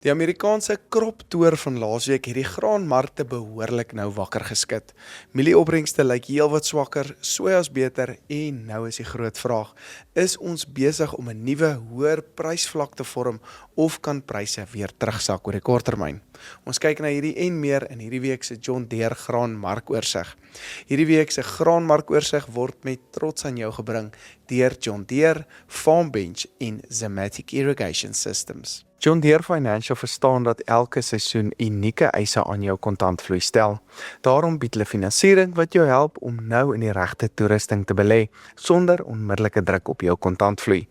Die Amerikaanse kroptoer van laasweek het die graanmarkte behoorlik nou wakker geskit. Mielieopbrengste lyk heelwat swakker, sojas beter en nou is die groot vraag: is ons besig om 'n nuwe hoër prysvlak te vorm of kan pryse weer terugsak oor die korttermyn? Ons kyk na hierdie en meer in hierdie week se John Deere graanmarkoorsig. Hierdie week se graanmarkoorsig word met trots aan jou gebring deur John Deere, FarmBench en Zematic Irrigation Systems. John Deere Financial verstaan dat elke seisoen unieke eise aan jou kontantvloei stel. Daarom bied hulle finansiering wat jou help om nou in die regte toerusting te belê, sonder onmiddellike druk op jou kontantvloei.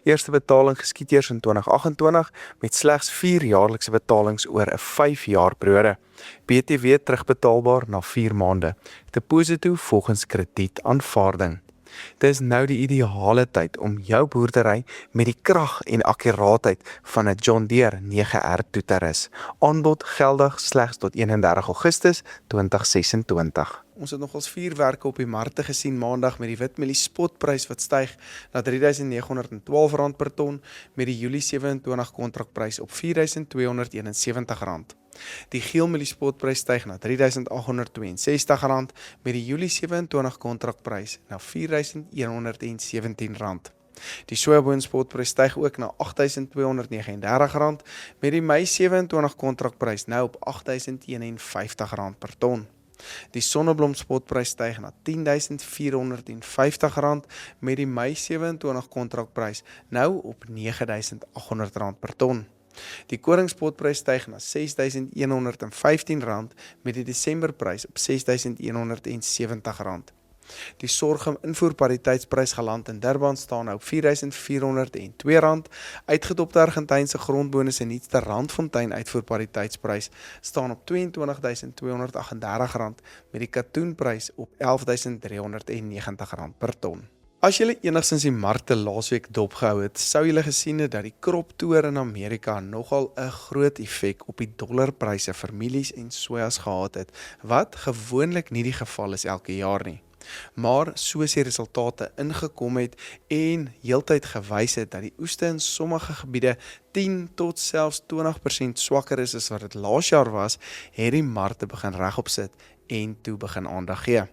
Eerste betaling geskied eers in 2028 met slegs 4 jaarlikse betalings oor 'n 5 jaar periode. BTW terugbetaalbaar na 4 maande. Deposito volgens kredietaanvaarding. Dit is nou die ideale tyd om jou boerdery met die krag en akkuraatheid van 'n John Deere 9R toe te rus. Aanbod geldig slegs tot 31 Augustus 2026. Ons het nogals vuurwerke op die markte gesien maandag met die witmielie spotprys wat styg na R3.912 per ton met die Julie 27 kontrakprys op R4.271. Die geelmielie spotprys styg na R3.862 met die Julie 27 kontrakprys na R4.117. Die sojaboon spotprys styg ook na R8.239 met die Mei 27 kontrakprys nou op R8.051 per ton. Die sonneblom spotprys styg na R10.450 met die Mei 27 kontrakprys nou op R9.800 per ton. Die koringspotprys styg na R6.115 met die Desemberprys op R6.170. Die sorghum invoerpariteitsprys geland in Durban staan nou op R4.402. Uitgedopte Argentynse grondbonus en nuutste Randfontein uitvoerpariteitsprys staan op R22.238 met die katoenprys op R11.390 per ton. As julle enigstens die markte laasweek dopgehou het, sou julle gesien het dat die kroptoer in Amerika nogal 'n groot effek op die dollarpryse vir mielies en sojas gehad het, wat gewoonlik nie die geval is elke jaar nie. Maar soos die resultate ingekom het en heeltyd gewys het dat die oeste in sommige gebiede 10 tot selfs 20% swakker is as wat dit laas jaar was, het die markte begin regop sit en toe begin aandag gee.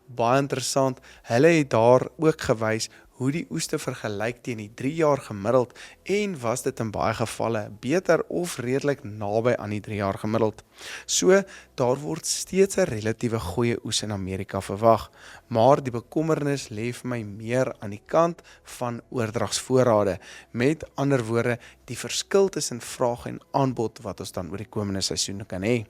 Baie interessant, hulle het daar ook gewys hoe die oeste vergelyk teen die 3 jaar gemiddeld en was dit in baie gevalle beter of redelik naby aan die 3 jaar gemiddeld. So, daar word steeds 'n relatiewe goeie oes in Amerika verwag, maar die bekommernis lê vir my meer aan die kant van oordragsvoorrade, met ander woorde die verskil tussen vraag en aanbod wat ons dan oor die komende seisoen kan hê.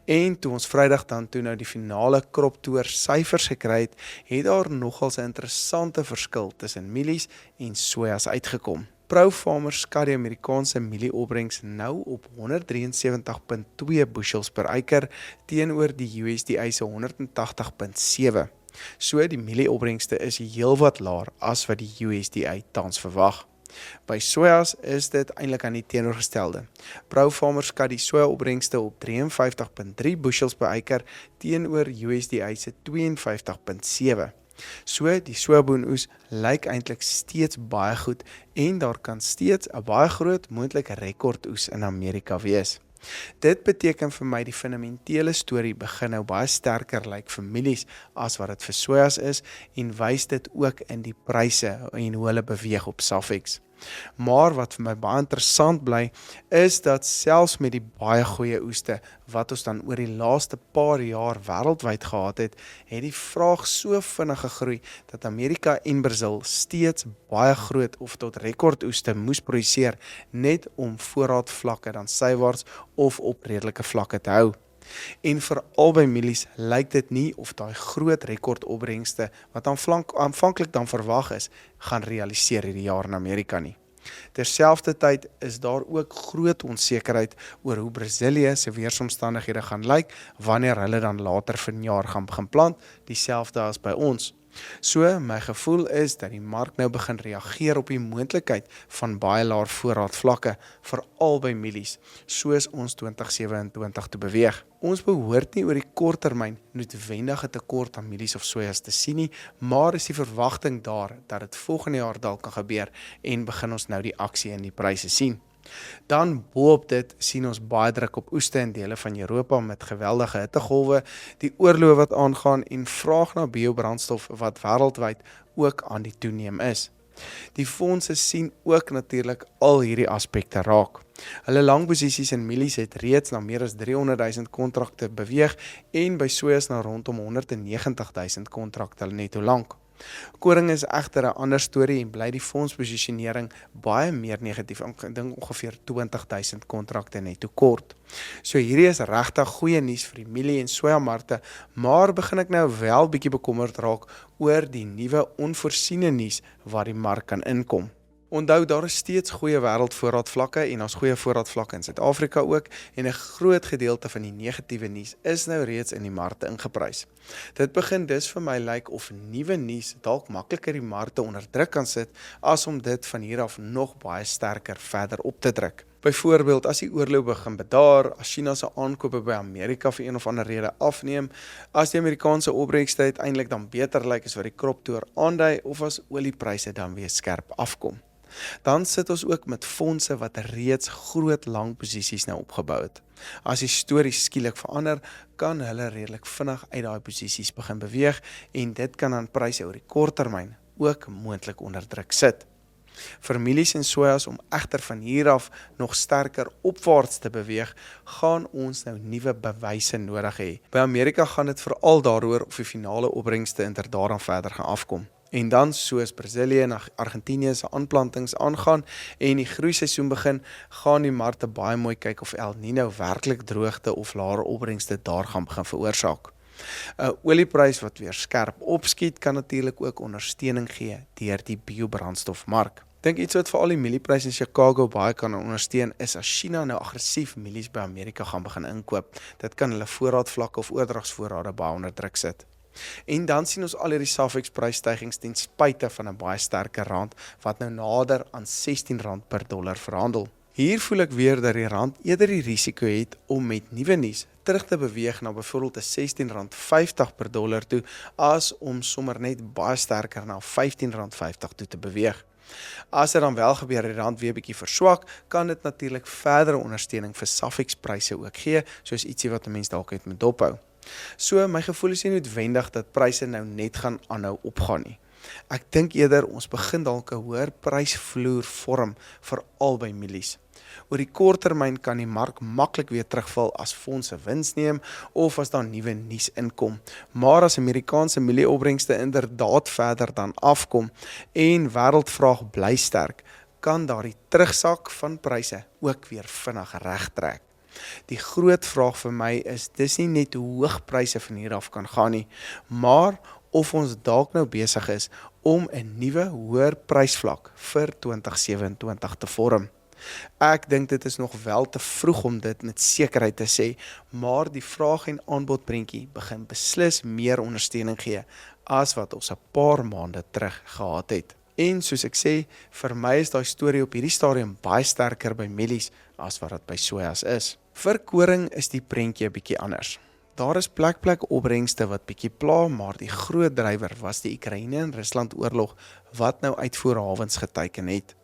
En toe ons Vrydag dan toe nou die finale kroptoer syfers gekry het, het daar nogals 'n interessante verskil tussen mielies en sojas uitgekom. ProFarmer skat die Amerikaanse mielieopbrengs nou op 173.2 bushels per acre teenoor die USDA se 180.7. So die mielieopbrengste is heelwat laer as wat die USDA tans verwag. By sojas is dit eintlik aan die teenoorgestelde. ProFarmer skat die sojaopbrengste op 53.3 bushels per acre teenoor USDA se 52.7. So die sojaboenoes lyk eintlik steeds baie goed en daar kan steeds 'n baie groot moontlike rekordoes in Amerika wees. Dit beteken vir my die fundamentele storie begin nou baie sterker lyk vir mielies as wat dit vir sojas is en wys dit ook in die pryse en hoe hulle beweeg op Safex. Maar wat vir my baie interessant bly, is dat selfs met die baie goeie oeste wat ons dan oor die laaste paar jaar wêreldwyd gehad het, het die vraag so vinnig gegroei dat Amerika en Brasil steeds baie groot of tot rekordoeste moes produseer net om voorraadvlakke dan sywaarts of op redelike vlakke te hou. En vir albei mielies lyk dit nie of daai groot rekordopbrengste wat aanvanklik dan verwag is, gaan realiseer hierdie jaar in Amerika nie. Terselfdertyd is daar ook groot onsekerheid oor hoe Brasilië se weeromstandighede gaan lyk wanneer hulle dan later vanjaar gaan begin plant, dieselfde as by ons. So, my gevoel is dat die mark nou begin reageer op die moontlikheid van baie laer voorraadvlakke, veral by mielies, soos ons 2027 te beweeg. Ons behoort nie oor die korttermyn noodwendige tekort aan mielies of sojas te sien nie, maar is die verwagting daar dat dit volgende jaar dalk kan gebeur en begin ons nou die aksie in die pryse sien. Dan boop dit sien ons baie druk op oeste in dele van Europa met geweldige hittegolwe, die oorlog wat aangaan en vraag na biobrandstof wat wêreldwyd ook aan die toeneem is. Die fondse sien ook natuurlik al hierdie aspekte raak. Hulle langposisies in mielies het reeds na meer as 300.000 kontrakte beweeg en by sojas na rondom 190.000 kontrakte netto lank. Koring is egter 'n ander storie en bly die fondsposisionering baie meer negatief. Ek dink ongeveer 20.000 kontrakte netto kort. So hierdie is regtig goeie nuus vir die mielie en sojamarkte, maar begin ek nou wel bietjie bekommerd raak oor die nuwe onvoorsiene nuus waar die mark kan inkom. Onthou, daar is steeds goeie wêreldvoorraadvlakke en ons goeie voorraadvlakke in Suid-Afrika ook en 'n groot gedeelte van die negatiewe nuus is nou reeds in die markte ingeprys. Dit begin dus vir my lyk of nuwe nuus dalk makliker die markte onder druk kan sit as om dit van hier af nog baie sterker verder op te druk. Byvoorbeeld as die oorlog begin bedaar, as China se aankope by Amerika vir een of ander rede afneem, as die Amerikaanse opbrengste uiteindelik dan beter lyk as wat die kroptoer aandui of as oliepryse dan weer skerp afkom. Dan sit ons ook met fondse wat reeds groot lang posisies nou opgebou het. As die storie skielik verander, kan hulle redelik vinnig uit daai posisies begin beweeg en dit kan dan pryse oor die korttermyn ook moontlik onder druk sit. Vir mielies en sojas om egter van hier af nog sterker opwaarts te beweeg, gaan ons nou nuwe bewyse nodig hê. By Amerika gaan dit veral daaroor of die finale opbrengste inderdaad dan verder gaan afkom. En dan soos Brasilië en Argentinië se aanplantings aangaan en die groeiseisoen begin, gaan die markte baie mooi kyk of El Niño werklik droogte of lae opbrengste daar gaan begin veroorsaak. 'n Olieprys wat weer skerp opskiet kan natuurlik ook ondersteuning gee deur die biobrandstofmark. Dink iets wat veral die mieliepryse in Chicago baie kan ondersteun is as China nou aggressief mielies by Amerika gaan begin inkoop. Dit kan hulle voorraadvlakke of oordragsvoorrade baie onder druk sit. En dan sien ons al hierdie SAFEX prysstygings ten spyte van 'n baie sterker rand wat nou nader aan R16 per dollar verhandel. Hier voel ek weer dat die rand eerder die risiko het om met nuwe nuus terug te beweeg na byvoorbeeld R16.50 per dollar toe as om sommer net baie sterker na R15.50 toe te beweeg. As dit dan wel gebeur die rand weer bietjie verswak, kan dit natuurlik verdere ondersteuning vir SAFEX pryse ook gee, soos ietsie wat 'n mens dalk het moet dophou. So my gevoel is nie noodwendig dat pryse nou net gaan aanhou opgaan nie. Ek dink eerder ons begin dalk 'n hoër prysvloer vorm veral by mielies. Oor die korttermyn kan die mark maklik weer terugval as fondse wins neem of as daar nuwe nuus inkom. Maar as Amerikaanse mielieopbrengste inderdaad verder dan afkom en wêreldvraag bly sterk, kan daardie terugsak van pryse ook weer vinnig regtrek. Die groot vraag vir my is, dis nie net hoe hoog pryse van hier af kan gaan nie, maar of ons dalk nou besig is om 'n nuwe hoër prysvlak vir 2027 te vorm. Ek dink dit is nog wel te vroeg om dit met sekerheid te sê, maar die vraag en aanbod prentjie begin beslis meer ondersteuning gee as wat ons 'n paar maande terug gehad het. En soos ek sê, vir my is daai storie op hierdie stadium baie sterker by mielies as wat dit by sojas is. Vir koring is die prentjie 'n bietjie anders. Daar is plek opbrengste wat bietjie pla, maar die groot drywer was die Oekraïne en Rusland oorlog wat nou uitvoerhawens geteken het.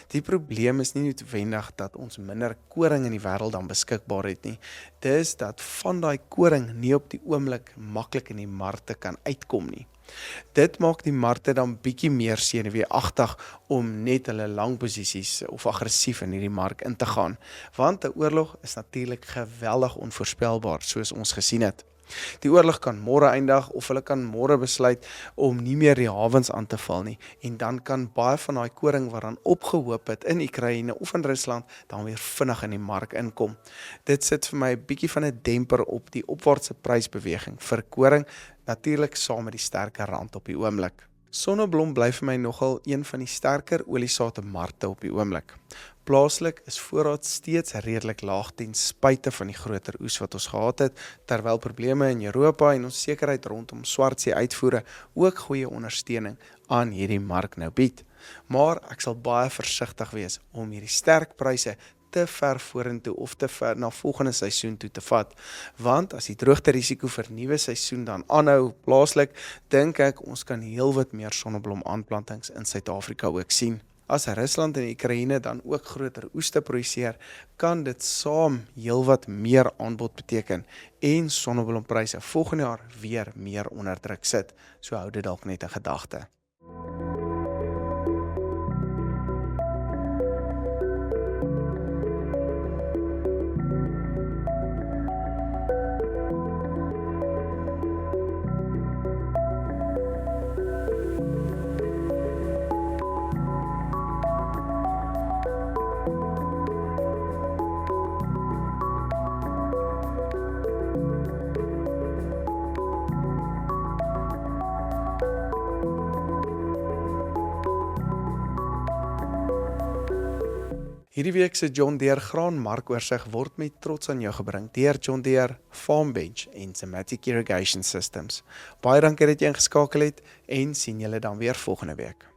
Die probleem is nie noodwendig dat ons minder koring in die wêreld dan beskikbaar het nie. Dis dat van daai koring nie op die oomblik maklik in die markte kan uitkom nie. Dit maak die markte dan bietjie meer senuweeagtig om net hulle lang posisies of aggressief in hierdie mark in te gaan, want 'n oorlog is natuurlik geweldig onvoorspelbaar soos ons gesien het. Die oorlog kan môre eindig of hulle kan môre besluit om nie meer die hawens aan te val nie en dan kan baie van daai koring wat dan opgehoop het in Oekraïne of in Rusland dan weer vinnig in die mark inkom. Dit sit vir my 'n bietjie van 'n demper op die opwaartse prysbeweging vir koring, natuurlik saam met die sterker rand op die oomblik. Sonneblom bly vir my nogal een van die sterker oliesate markte op die oomblik. Plaaslik is voorraad steeds redelik laag ten spyte van die groter oes wat ons gehad het, terwyl probleme in Europa en onsekerheid rondom Swartsee uitvoere ook goeie ondersteuning aan hierdie mark nou bied. Maar ek sal baie versigtig wees om hierdie sterk pryse te ver vorentoe of te ver na volgende seisoen toe te vat, want as die droogte risiko vir nuwe seisoen dan aanhou plaaslik, dink ek ons kan heelwat meer sonneblom aanplantings in Suid-Afrika ook sien. As Rusland en Oekraïne dan ook groter oeste produseer, kan dit saam heelwat meer aanbod beteken en sonneblomspryse volgende jaar weer meer onder druk sit. So hou dit dalk net in gedagte. Hierdie week se John Deere graanmarkoorsig word met trots aan jou gebring deur John Deere, FarmBench en Zematic Irrigation Systems. Baie dankie dat jy ingeskakel het en sien julle dan weer volgende week.